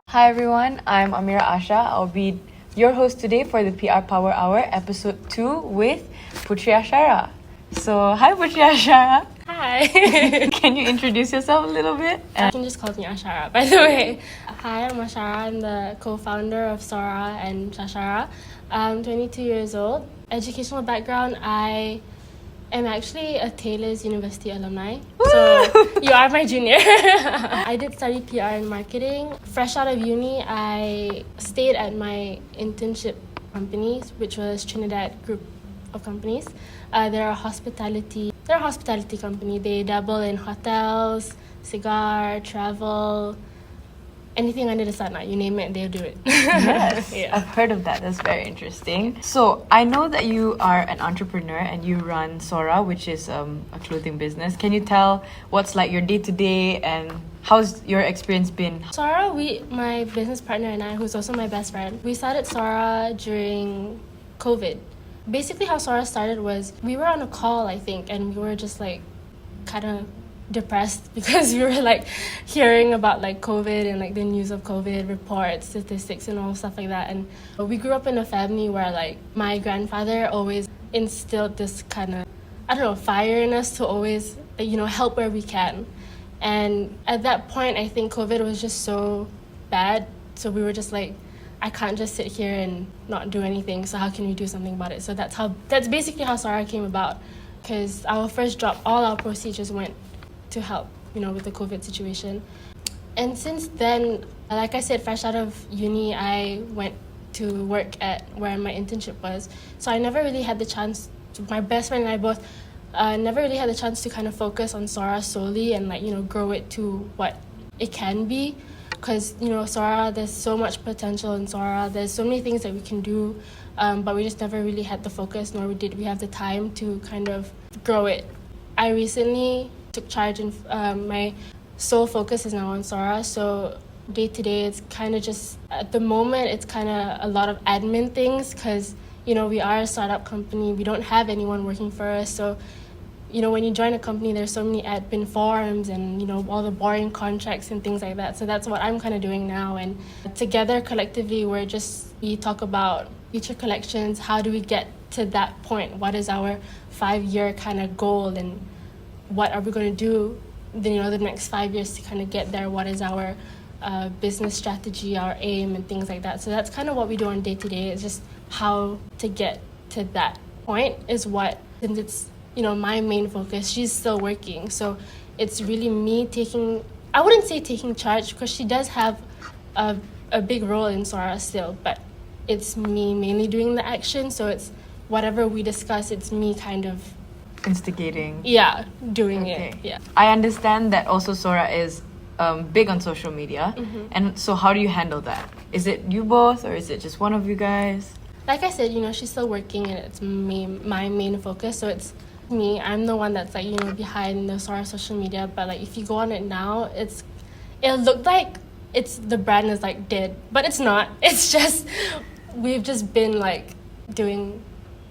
Hi everyone, I'm Amira Asha. I'll be your host today for the PR Power Hour, episode 2 with Puteri Asyarah. So, hi Puteri Asyarah. Hi. Can you introduce yourself a little bit? You can just call me Asyarah, by the way. Hi, I'm Asyarah. I'm the co-founder of Sora and Shashara. I'm 22 years old. Educational background, I am actually a Taylor's University alumni. So you are my junior. I did study PR and marketing. Fresh out of uni, I stayed at my internship companies, which was Trinidad Group of Companies. They're a hospitality company. They dabble in hotels, cigar, travel, anything under the sun. You name it, they'll do it. Yes, Yeah. I've heard of that. That's very interesting. So, I know that you are an entrepreneur and you run Sora, which is a clothing business. Can you tell what's like your day-to-day and how's your experience been? Sora, my business partner and I, who's also my best friend, we started Sora during COVID. Basically how Sora started was we were on a call, I think, and we were just like kind of depressed because we were like hearing about like COVID and like the news of COVID reports, statistics and all stuff like that. And we grew up in a family where like my grandfather always instilled this kind of, fire in us to always, help where we can. And at that point, I think COVID was just so bad. So we were just like, I can't just sit here and not do anything. So how can we do something about it? So that's basically how Sora came about. Because our first job, all our procedures went to help, with the COVID situation. And since then, like I said, fresh out of uni, I went to work at where my internship was. So I never really had the chance, my best friend and I both never really had the chance to kind of focus on Sora solely and grow it to what it can be. Because, Sora, there's so much potential in Sora. There's so many things that we can do, but we just never really had the focus, nor did we have the time to kind of grow it. I recently took charge and my sole focus is now on Sora. So day to day, it's kind of just, at the moment, it's kind of a lot of admin things because, we are a startup company. We don't have anyone working for us. So when you join a company, there's so many admin forms and, all the boring contracts and things like that. So that's what I'm kind of doing now. And together, collectively, we talk about future collections. How do we get to that point? What is our 5-year kind of goal? And what are we going to do, the next 5 years to kind of get there? What is our business strategy, our aim, and things like that? So that's kind of what we do on day-to-day. It's just how to get to that point is what, since it's my main focus. She's still working, so it's really me I wouldn't say taking charge because she does have a big role in Sora still, but it's me mainly doing the action. So it's whatever we discuss, it's me kind of Instigating. Yeah, doing Okay. it. Yeah. I understand that also Sora is big on social media. Mm-hmm. And so how do you handle that? Is it you both or is it just one of you guys? Like I said, she's still working and it's my main focus. So it's me. I'm the one that's behind the Sora social media. But if you go on it now, it'll look like the brand is dead, but it's not. It's just we've just been doing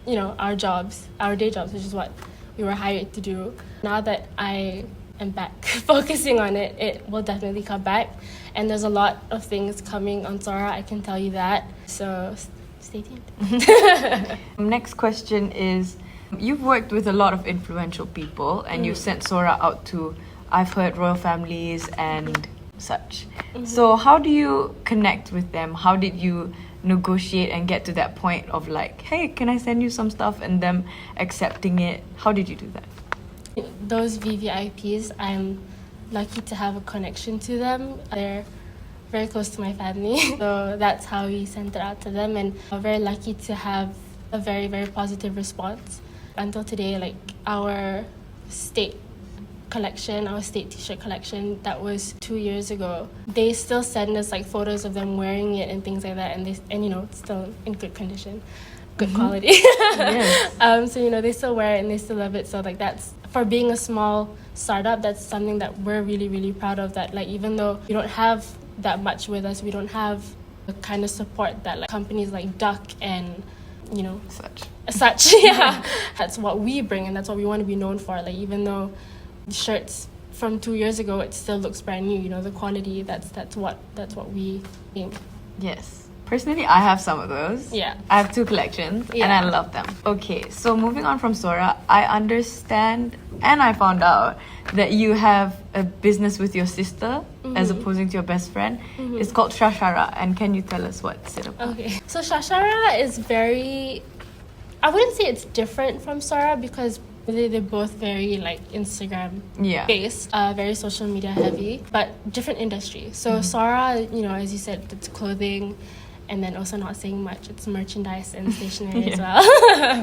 our day jobs, which is what we were hired to do. Now that I am back focusing on it, it will definitely come back. And there's a lot of things coming on Sora, I can tell you that. So stay tuned. Next question is, you've worked with a lot of influential people and you've sent Sora out to, I've heard, royal families and such. Mm-hmm. So how do you connect with them? How did you negotiate and get to that point of hey, can I send you some stuff, and them accepting it? How did you do that? Those VVIPs, I'm lucky to have a connection to them. They're very close to my family, so that's how we sent it out to them, and I'm very lucky to have a very, very positive response. Until today, our state collection, our state t-shirt collection, that was 2 years ago. They still send us photos of them wearing it and things like that, and it's still in good condition, good quality. Yes. So they still wear it and they still love it. So that's, for being a small startup, that's something that we're really, really proud of. That even though we don't have that much with us, we don't have the kind of support that companies like Duck and such. Yeah. That's what we bring and that's what we want to be known for. Even though shirts from 2 years ago, it still looks brand new. You know, the quality, that's what we aim. Yes. Personally, I have some of those. Yeah. I have 2 collections and I love them. Okay, so moving on from Sora, I understand and I found out that you have a business with your sister as opposing to your best friend. It's called Shashara, and can you tell us what's it about? Okay. So Shashara is very, I wouldn't say it's different from Sora because they're both very like Instagram based, very social media heavy, but different industry. So Sora, you know, as you said, it's clothing, and then also not saying much, it's merchandise and stationery as well.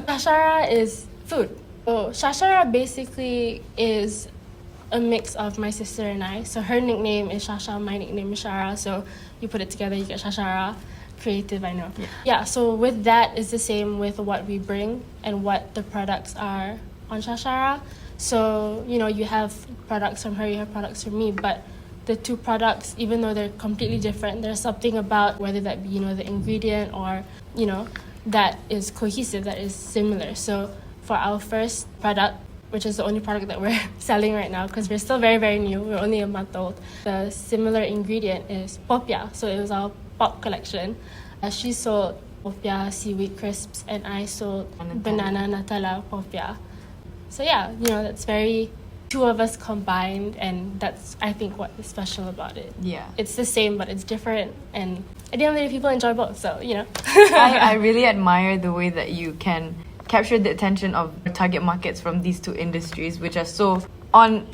Shashara is food. So Shashara basically is a mix of my sister and I. So her nickname is Shasha, my nickname is Shara. So you put it together, you get Shashara. Creative, I know. Yeah, so with that, it's the same with what we bring and what the products are on Shashara. So, you know, you have products from her, you have products from me, but the 2 products, even though they're completely different, there's something about whether that be, you know, the ingredient or, you know, that is cohesive, that is similar. So for our first product, which is the only product that we're selling right now because we're still very, very new, we're only a month old, the similar ingredient is popia. So it was our pop collection. She sold popia seaweed crisps and I sold banana Nutella popia. So yeah, you know, that's very 2 of us combined, and that's, I think, what is special about it. Yeah. It's the same, but it's different, and at the end of the day, people enjoy both, so, you know. I really admire the way that you can capture the attention of target markets from these 2 industries, which are so on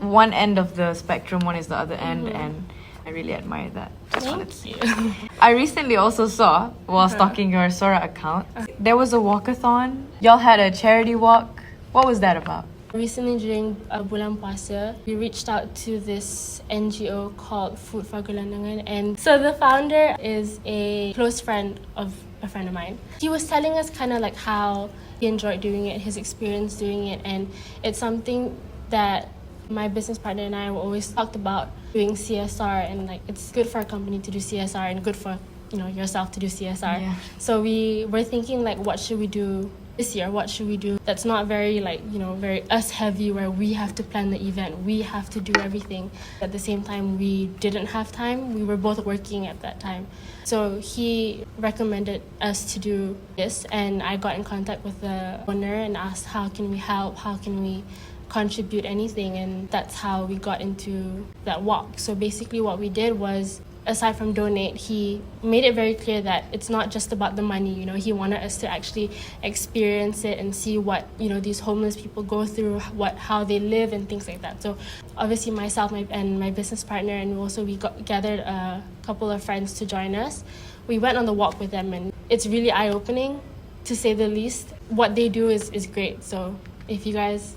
one end of the spectrum, one is the other end, and I really admire that. Thank you. I recently also saw, while stalking your Sora account, there was a walkathon. Y'all had a charity walk. What was that about? Recently, during Bulan Puasa, we reached out to this NGO called Food for Gelandangan, and so the founder is a close friend of a friend of mine. He was telling us kind of like how he enjoyed doing it, his experience doing it, and it's something that my business partner and I always talked about doing CSR, and like it's good for a company to do CSR and good for, you know, yourself to do CSR. Yeah. So we were thinking like, what should we do this year? What should we do that's not very like, you know, very us heavy where we have to plan the event, we have to do everything. At the same time, we didn't have time. We were both working at that time. So he recommended us to do this, and I got in contact with the owner and asked how can we help, how can we contribute anything, and that's how we got into that walk. So basically what we did was, aside from donate, he made it very clear that it's not just about the money. You know, he wanted us to actually experience it and see what, you know, these homeless people go through, how they live and things like that. So obviously myself and my business partner, and also we gathered a couple of friends to join us. We went on the walk with them, and it's really eye-opening, to say the least. What they do is great. So if you guys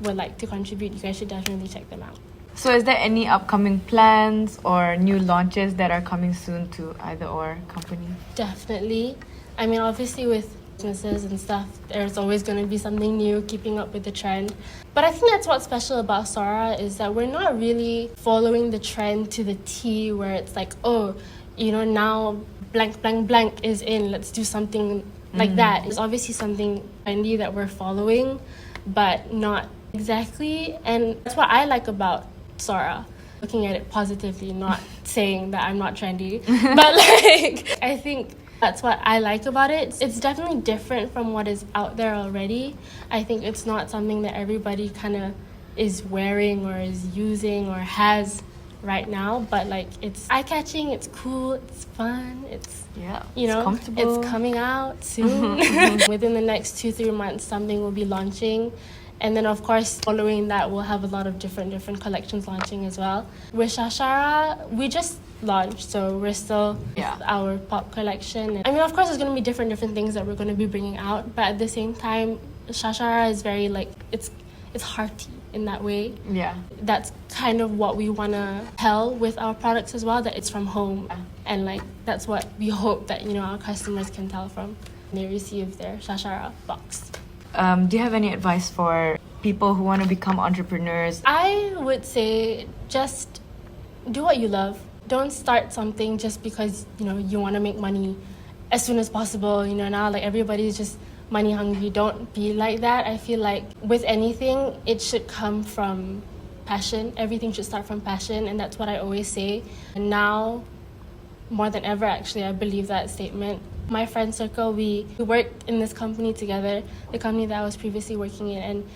would like to contribute, you guys should definitely check them out. So is there any upcoming plans or new launches that are coming soon to either or company? Definitely. I mean, obviously with businesses and stuff, there's always going to be something new, keeping up with the trend. But I think that's what's special about Sora, is that we're not really following the trend to the T, where it's like, oh, you know, now blank, blank, blank is in, let's do something like that. It's obviously something trendy that we're following, but not exactly. And that's what I like about Sora, looking at it positively, not saying that I'm not trendy, but like, I think that's what I like about it. It's definitely different from what is out there already. I think it's not something that everybody kind of is wearing or is using or has right now, but like, it's eye-catching, it's cool, it's fun, it's, you know, comfortable. It's coming out soon. Within the next 2-3 months, something will be launching. And then, of course, following that, we'll have a lot of different collections launching as well. With Shashara, we just launched, so we're still with our pop collection. I mean, of course, there's going to be different things that we're going to be bringing out, but at the same time, Shashara is very, like, it's hearty in that way. Yeah. That's kind of what we want to tell with our products as well, that it's from home. And, like, that's what we hope that, you know, our customers can tell from when they receive their Shashara box. Do you have any advice for people who want to become entrepreneurs? I would say just do what you love. Don't start something just because, you know, you want to make money as soon as possible. You know, now like everybody's just money hungry. Don't be like that. I feel like with anything, it should come from passion. Everything should start from passion, and that's what I always say. And now, more than ever, actually, I believe that statement. My friend circle, we worked in this company together, the company that I was previously working in, and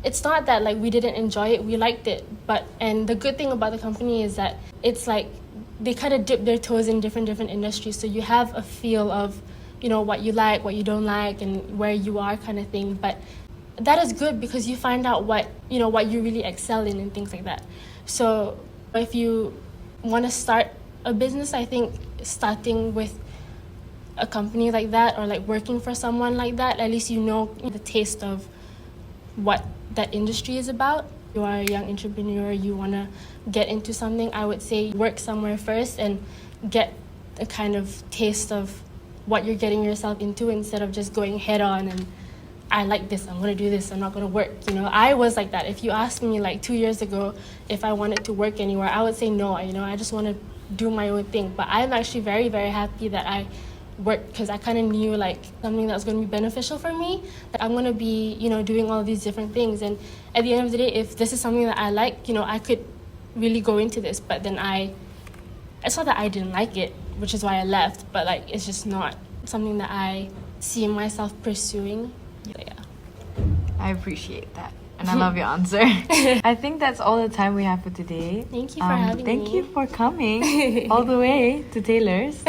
it's not that like we didn't enjoy it, we liked it. And the good thing about the company is that it's like they kind of dip their toes in different industries, so you have a feel of, you know, what you like, what you don't like, and where you are kind of thing. But that is good because you find out what you really excel in and things like that. So if you want to start a business, I think starting with a company like that or like working for someone like that, at least you know the taste of what that industry is about. You are a young entrepreneur, you want to get into something, I would say work somewhere first and get a kind of taste of what you're getting yourself into instead of just going head on and I like this, I'm going to do this, I'm not going to work. You know, I was like that. If you asked me like 2 years ago if I wanted to work anywhere, I would say no, you know, I just want to do my own thing. But I'm actually very, very happy that I worked because I kind of knew like something that was going to be beneficial for me, that I'm going to be, you know, doing all these different things. And at the end of the day, if this is something that I like, you know, I could really go into this. But then it's not that I didn't like it, which is why I left, but like it's just not something that I see myself pursuing. So, yeah. I appreciate that. And I love your answer. I think that's all the time we have for today. Thank you for having me. Thank you for coming all the way to Taylor's.